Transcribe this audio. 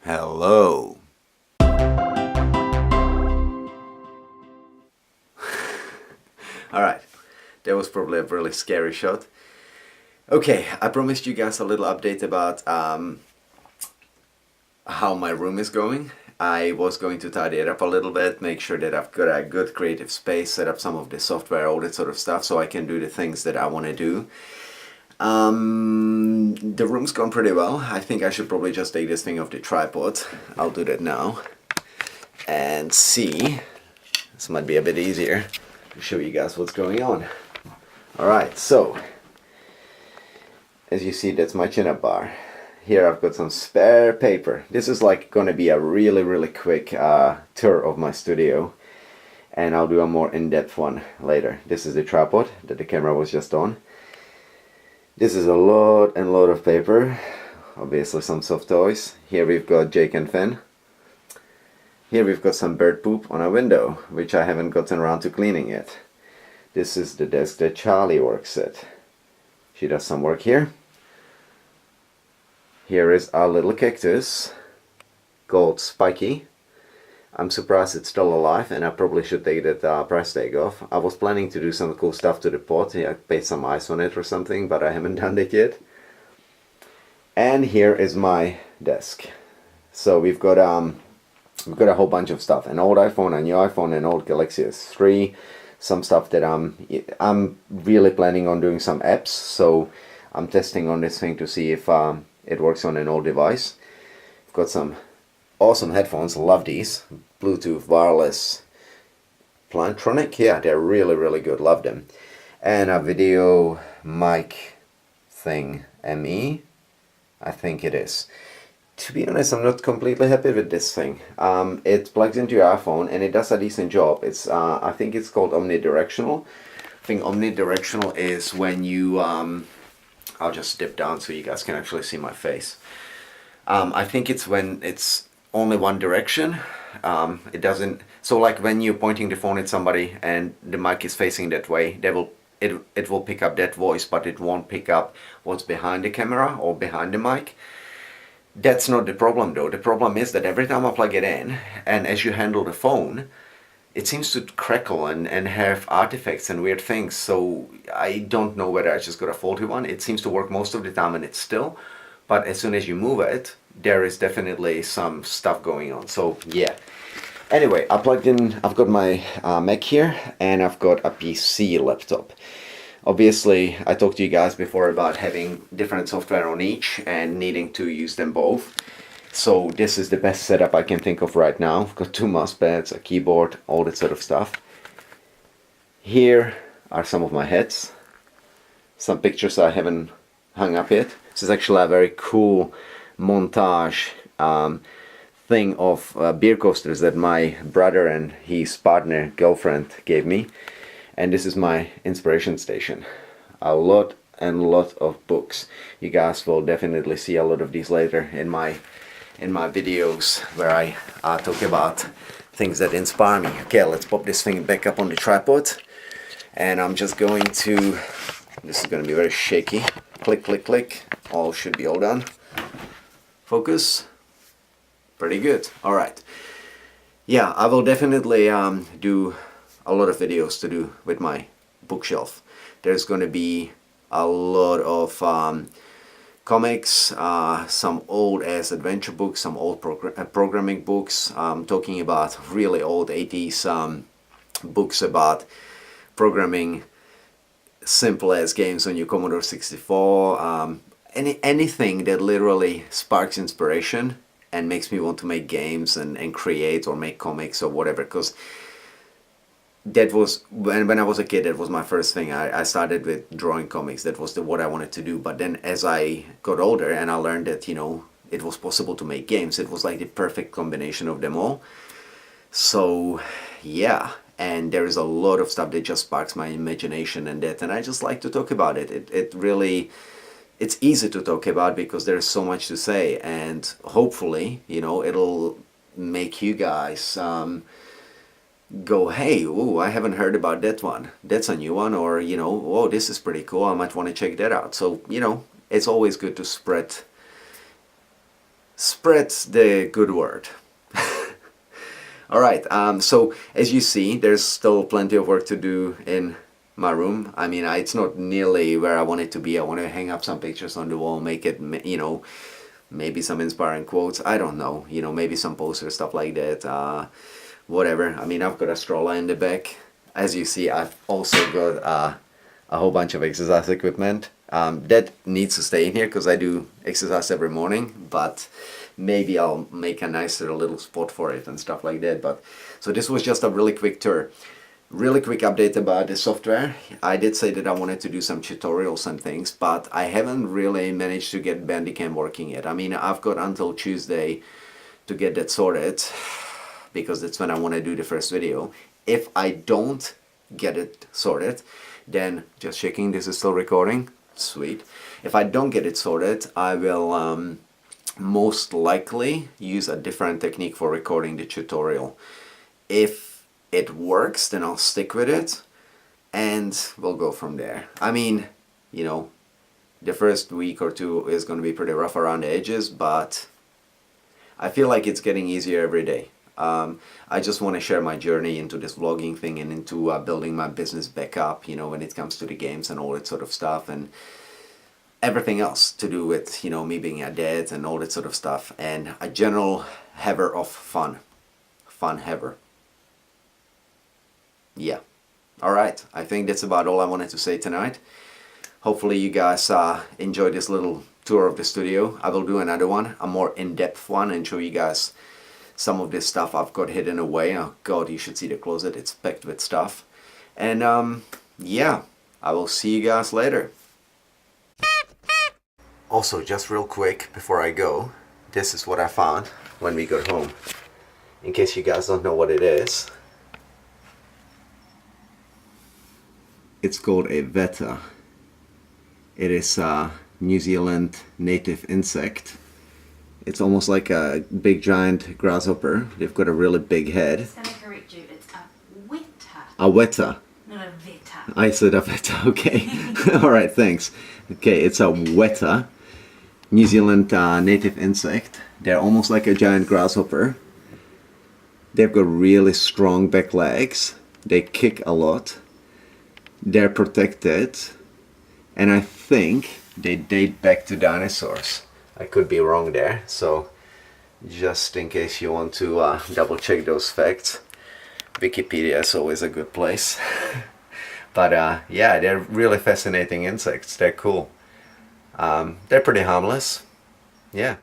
Hello. Alright, that was probably a really scary shot. Okay, I promised you guys a little update about how my room is going. I was going to tidy it up a little bit, make sure that I've got a good creative space, set up some of the software, all that sort of stuff, so I can do the things that I want to do. The room's gone pretty well. I think I should probably just take this thing off the tripod. I'll do that now. And see. This might be a bit easier to show you guys what's going on. Alright, so as you see, that's my chin-up bar. Here I've got some spare paper. This is like gonna be a really quick tour of my studio, and I'll do a more in-depth one later. This is the tripod that the camera was just on. This is a lot of paper, obviously some soft toys. Here we've got Jake and Finn. Here we've got some bird poop on a window, which I haven't gotten around to cleaning yet. This is the desk that Charlie works at. She does some work here. Here is our little cactus called Spiky. I'm surprised it's still alive, and I probably should take that price tag off. I was planning to do some cool stuff to the pot. I paint some ice on it or something, but I haven't done that yet. And here is my desk. So we've got a whole bunch of stuff: an old iPhone, a new iPhone, an old Galaxy S3, some stuff that I'm really planning on doing some apps. So I'm testing on this thing to see if it works on an old device. I've got some awesome headphones, love these. Bluetooth, wireless, Plantronic, yeah, they're really good, love them. And a video mic thing, ME, I think it is. To be honest, I'm not completely happy with this thing. It plugs into your iPhone and it does a decent job. It's I think it's called omnidirectional. I think omnidirectional is when you I'll just dip down so you guys can actually see my face. I think it's when it's only one direction. It doesn't, so like when you're pointing the phone at somebody and the mic is facing that way, it will pick up that voice, but it won't pick up what's behind the camera or behind the mic. That's not the problem though. The problem is that every time I plug it in, and as you handle the phone, it seems to crackle and have artifacts and weird things. So I don't know whether I just got a faulty one. It seems to work most of the time and it's still, but as soon as you move it, there is definitely some stuff going on. So yeah. Anyway, I've got my Mac here, and I've got a PC laptop. Obviously, I talked to you guys before about having different software on each and needing to use them both. So this is the best setup I can think of right now. I've got two mouse pads, a keyboard, all that sort of stuff. Here are some of my heads. Some pictures I haven't hung up yet. This is actually a very cool montage thing of beer coasters that my brother and his partner, girlfriend, gave me. And this is my inspiration station. A lot of books. You guys will definitely see a lot of these later in my videos where I talk about things that inspire me. Okay, let's pop this thing back up on the tripod, and I'm just going to, this is going to be very shaky, click, all should be all done. Focus, pretty good. Alright, yeah, I will definitely do a lot of videos to do with my bookshelf. There's going to be a lot of comics, some old ass adventure books, some old programming books. Talking about really old 80s books about programming simple as games on your Commodore 64. Anything that literally sparks inspiration and makes me want to make games and create or make comics or whatever. Because that was when I was a kid, that was my first thing. I started with drawing comics. That was what I wanted to do. But then as I got older and I learned that, you know, it was possible to make games, it was like the perfect combination of them all. So yeah, and there is a lot of stuff that just sparks my imagination and that, and I just like to talk about it. It really, it's easy to talk about because there's so much to say, and hopefully, you know, it'll make you guys go, hey, ooh, I haven't heard about that one. That's a new one, or, you know, oh, this is pretty cool. I might want to check that out. So, you know, it's always good to spread spread the good word. Alright, so as you see, there's still plenty of work to do in my room. I mean, it's not nearly where I want it to be. I want to hang up some pictures on the wall, make it, you know, maybe some inspiring quotes. I don't know, you know, maybe some posters, stuff like that. Whatever. I mean, I've got a stroller in the back. As you see, I've also got a whole bunch of exercise equipment. That needs to stay in here because I do exercise every morning, but maybe I'll make a nicer little spot for it and stuff like that. But so this was just a really quick tour. Really quick update about the software. I did say that I wanted to do some tutorials and things, but I haven't really managed to get Bandicam working yet. I mean, I've got until Tuesday to get that sorted because that's when I want to do the first video. If I don't get it sorted, then just checking this is still recording. Sweet. If I don't get it sorted, I will most likely use a different technique for recording the tutorial. If it works, then I'll stick with it and we'll go from there. I mean, you know, the first week or two is going to be pretty rough around the edges, but I feel like it's getting easier every day. I just want to share my journey into this vlogging thing and into building my business back up, you know, when it comes to the games and all that sort of stuff, and everything else to do with, you know, me being a dad and all that sort of stuff, and a general haver of fun. Fun haver. Yeah. Alright, I think that's about all I wanted to say tonight. Hopefully you guys enjoyed this little tour of the studio. I will do another one, a more in-depth one, and show you guys some of this stuff I've got hidden away. Oh god, you should see the closet, it's packed with stuff. And yeah, I will see you guys later. Also, just real quick before I go, this is what I found when we got home. In case you guys don't know what it is. It's called a weta. It is a New Zealand native insect. It's almost like a big giant grasshopper. They've got a really big head. It's going to correct you. It's a weta. A weta. Not a veta. I said a weta, okay. Alright, thanks. Okay, it's a weta. New Zealand native insect. They're almost like a giant grasshopper. They've got really strong back legs. They kick a lot. They're protected. And I think they date back to dinosaurs. I could be wrong there, so just in case you want to double check those facts, Wikipedia is always a good place. But yeah, they're really fascinating insects. They're cool. They're pretty harmless. Yeah.